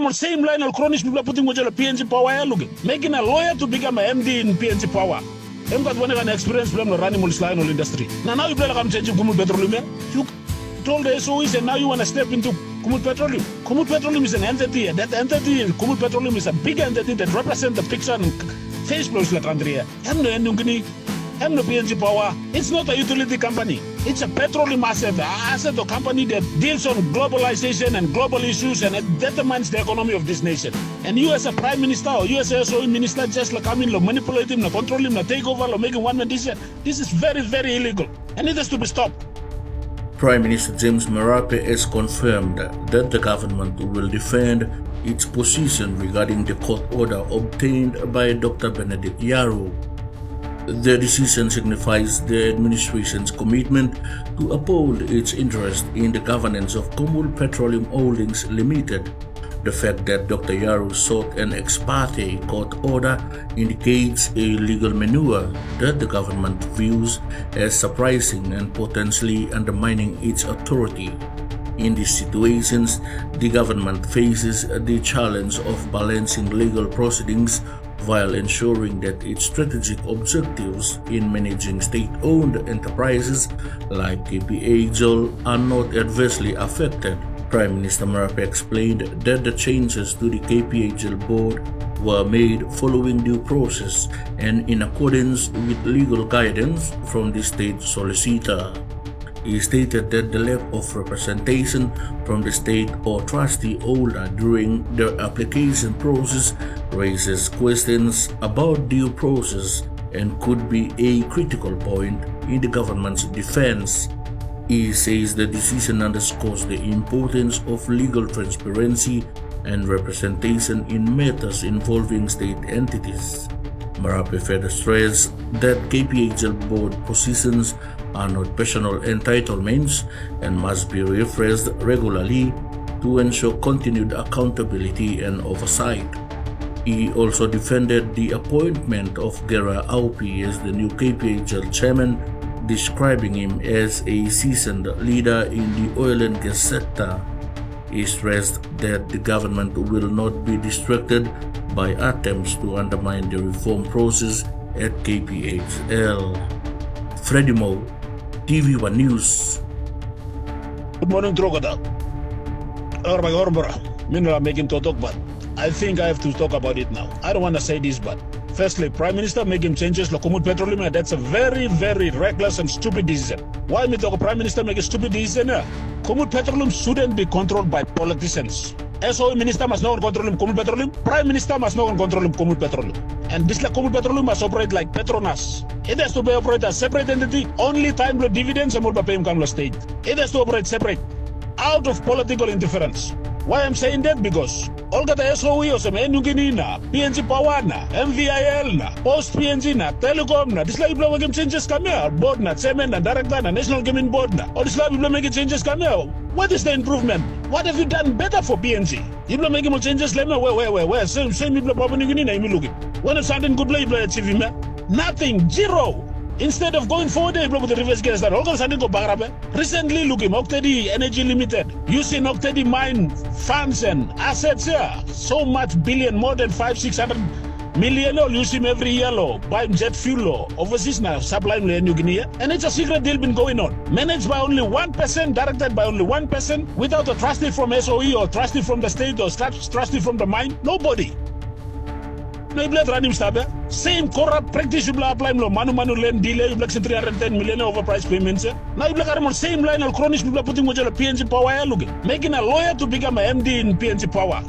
the same line of cronies people are putting PNG Power. Look, making a lawyer to become an MD in PNG Power. I'm got one experience from the running line industry. Now you play like changing Kumul Petroleum. You told the SOEs and now you want to step into Kumul Petroleum. Kumul Petroleum is an entity, and that entity, Kumul Petroleum, is a big entity that represents the picture and face blows like Andrea. I'm no PNG Power. It's not a utility company. It's a petroleum asset or company that deals on globalization and global issues, and it determines the economy of this nation. And you as a prime minister or you as a SOE minister just like come in, manipulate him, control him, take over, making one man decision. This is very, very illegal, and it has to be stopped. Prime Minister James Marape has confirmed that the government will defend its position regarding the court order obtained by Dr. Benedict Yaro. The decision signifies the administration's commitment to uphold its interest in the governance of Kumul Petroleum Holdings Limited. The fact that Dr. Yaro sought an ex parte court order indicates a legal maneuver that the government views as surprising and potentially undermining its authority. In these situations, the government faces the challenge of balancing legal proceedings while ensuring that its strategic objectives in managing state-owned enterprises like KPHL are not adversely affected. Prime Minister Marape explained that the changes to the KPHL board were made following due process and in accordance with legal guidance from the state solicitor. He stated that the lack of representation from the state or trustee holder during the application process raises questions about due process and could be a critical point in the government's defense. He says the decision underscores the importance of legal transparency and representation in matters involving state entities. Marape further stressed that KPHL board positions are not personal entitlements and must be refreshed regularly to ensure continued accountability and oversight. He also defended the appointment of Gera Aupi as the new KPHL chairman, describing him as a seasoned leader in the oil and gas sector. He stressed that the government will not be distracted by attempts to undermine the reform process at KPHL. Freddie Mo, TV1 News. Good morning, Crocodile. I'm making to talk, but I think I have to talk about it now. I don't want to say this, but firstly, Prime Minister making changes to Kumul Petroleum, and that's a very, very reckless and stupid decision. Why me talk Prime Minister make a stupid decision? Kumul Petroleum shouldn't be controlled by politicians. SOE Minister must not control Kumul Petroleum. Prime Minister must not control Kumul Petroleum. And this like Kumul Petroleum must operate like Petronas. It has to be operate as separate entity. Only time the dividends and will pay him state. It has to operate separate, out of political interference. Why I'm saying that? Because all the SOE or some NUGINI na, PNG Power na, MVIL na, Post PNG na, Telecom na, this like people making changes come here, board na, chairman na, director na, National Gaming Board na, all this like people making changes come here. What is the improvement? What have you done better for PNG? People are making more changes, let me where? Same people are NUGINI na, you look it. When it's something good, you play achieve him. Nothing, zero. Instead of going forward, they blow with the reverse gas that all of a sudden go back. Recently, look him, Octady Energy Limited, using Octady mine funds and assets here. So much billion, more than 500-600 million, use him every year, buy jet fuel, overseas now, supplying New Guinea. And it's a secret deal been going on. Managed by only 1%, directed by only 1%, without a trustee from SOE or trustee from the state or trustee from the mine. Nobody. No, you running same corrupt practice you apply manu lend delay you 310 million overpriced payments. Now you are same line of cronies people putting PNG Power look making a lawyer to become an MD in PNG Power.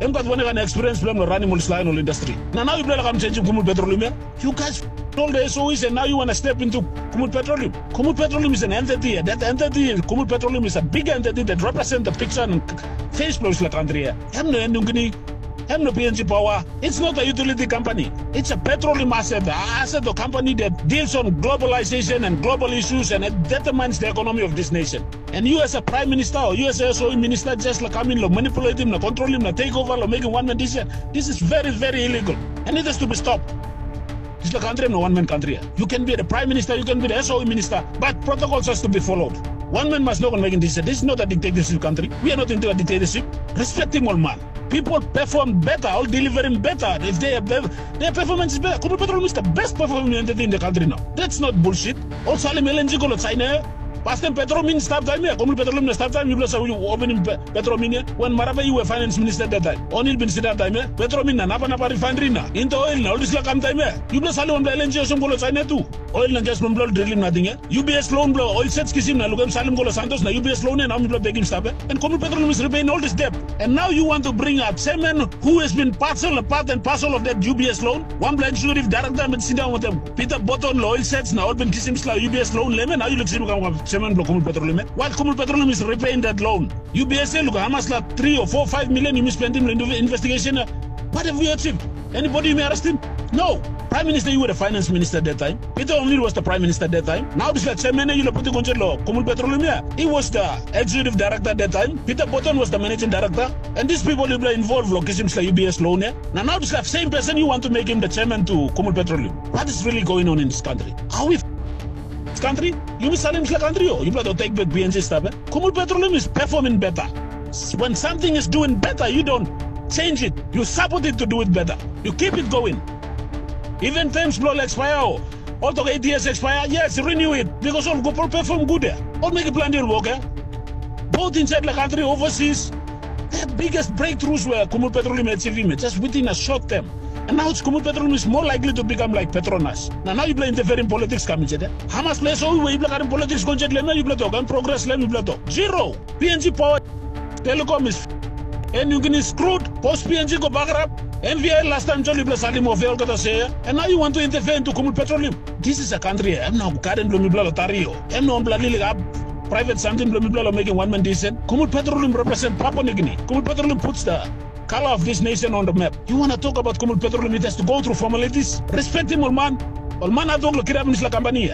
I'm got one experience from the running line industry. Now you play like I'm changing Kumul Petroleum. You guys told the SOEs and now you want to step into Kumul Petroleum. Kumul Petroleum is an entity, and that entity, Kumul Petroleum, is a big entity that represents the picture and face blows like Andrea. I'm no PNG Power. It's not a utility company. It's a petroleum asset or company that deals on globalization and global issues, and it determines the economy of this nation. And you as a prime minister or you as a SOE minister just like come in, manipulate him, control him, take over, making one man decision. This is very, very illegal, and it has to be stopped. It's like country, no one man country. You can be the prime minister, you can be the SOE minister, but protocols has to be followed. One man must not make this. This is not a dictatorship country. We are not into a dictatorship. Respect him, all man. People perform better, or delivering better. If their performance is better. Kumul Petroleum is the best performing entity in the country now. That's not bullshit. Also, Salim LNG go to China. Past time Petromin start time here. Kumul Petroleum start time. You plus you opening Petromin when Marape you were finance minister at that time. Onil bin sit time here. Petromin na napa refinery na. Into oil na all this la come time here. You plus Salim LNG also go to China too. Oil na just blow drilling nothing here. UBS loan blow oil sets kisim na lugam Salim go to Santos na UBS loan and now blow begging stop. And Kumul Petroleum is repaying all this debt. And now you want to bring a chairman who has been part and parcel of that UBS loan. One blind executive director and sit down with them. Peter Botton oil sets na oil bin kisim sla UBS loan lemon. Now you look chairman blow Kumul Petroleum. While Kumul Petroleum is repaying that loan. UBS look how much like 3 or 4 5 million you spend in investigation. What have we achieved? Anybody may arrest him? No. Prime Minister, you were the finance minister at that time. Peter O'Neill was the prime minister at that time. Now this like chairman you put the law. Kumul Petroleum. He was the executive director at that time. Peter Botton was the managing director. And these people who were involved location like UBS loan. Now this like same person you want to make him the chairman to Kumul Petroleum. What is really going on in this country? Are we country? You miss Salim's country, you better take back BNG stuff. Kumul Petroleum is performing better. When something is doing better, you don't change it. You support it to do it better. You keep it going. Even terms blow expire. All the 8 years expire, yes, renew it. Because all go perform good there. All make a plan to work. Both inside the country, overseas. The biggest breakthroughs were Kumul Petroleum achieving just within a short term. And now Kumul Petroleum is more likely to become like Petronas. Now you play interfering politics coming. Hamas plays all we play in politics you play talk and progress you play talk. Zero. PNG power telecom is and you can screwed post PNG go back up. MVL last time Jolly plus Salim of got to say, and now you want to interfere into Kumul Petroleum. This is a country. I'm now current Blumibla Tario. I'm not bloody up private something Blumibla making one man decent. Kumul Petroleum represent Papua New Guinea. Kumul Petroleum puts the color of this nation on the map. You want to talk about Kumul Petroleum, it has to go through formalities. Respect him, man. Man, I don't look at him like company.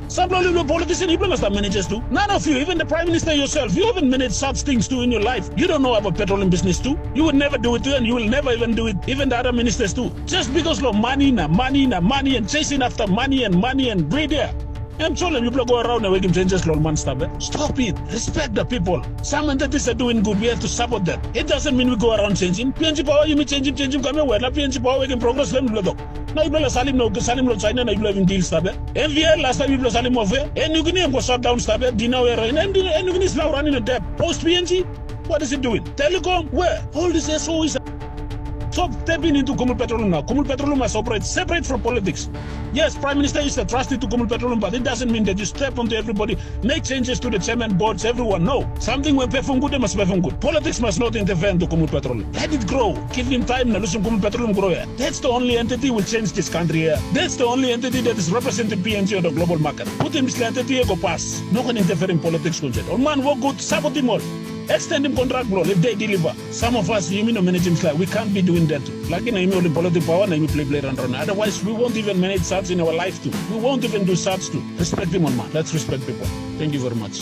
Some politicians, you must have managers too. None of you, even the Prime Minister yourself, you haven't managed such things too in your life. You don't know about petroleum business too. You would never do it too, and you will never even do it. Even the other ministers too. Just because of money, and chasing after money and greed there. I'm telling you, people go around and making changes, man, stop it. Stop it. Respect the people. Some entities are doing good. We have to support that. It doesn't mean we go around changing. PNG power, you mean changing, come here. Well, PNG power, we can progress. Let me blow. Now you blow Salim, no China, now you blow in deal, stop it. MVL, last time you blow Salim over. And you can go shut down, stop it. Dinner, and you can is now running a debt. Post PNG, what is it doing? Telecom, where? All this SOEs. Stop stepping into Kumul Petroleum now. Kumul Petroleum must operate separate from politics. Yes, Prime Minister is trusted to Kumul Petroleum, but it doesn't mean that you step onto everybody, make changes to the chairman boards, everyone. No. Something when perform good, they must perform good. Politics must not interfere into Kumul Petroleum. Let it grow. Give him time, now listen Kumul Petroleum grow here. That's the only entity will change this country here. That's the only entity that is representing PNG on the global market. Put him this entity, go pass. No one interfere in politics. Oh man, work good, support him all. Extend him contract, bro, if they deliver. Some of us, you mean, manage him like we can't be doing that. Like in a political power, and we play and run. Otherwise, we won't even manage such in our life too. We won't even do such too. Respect him, man. Let's respect people. Thank you very much.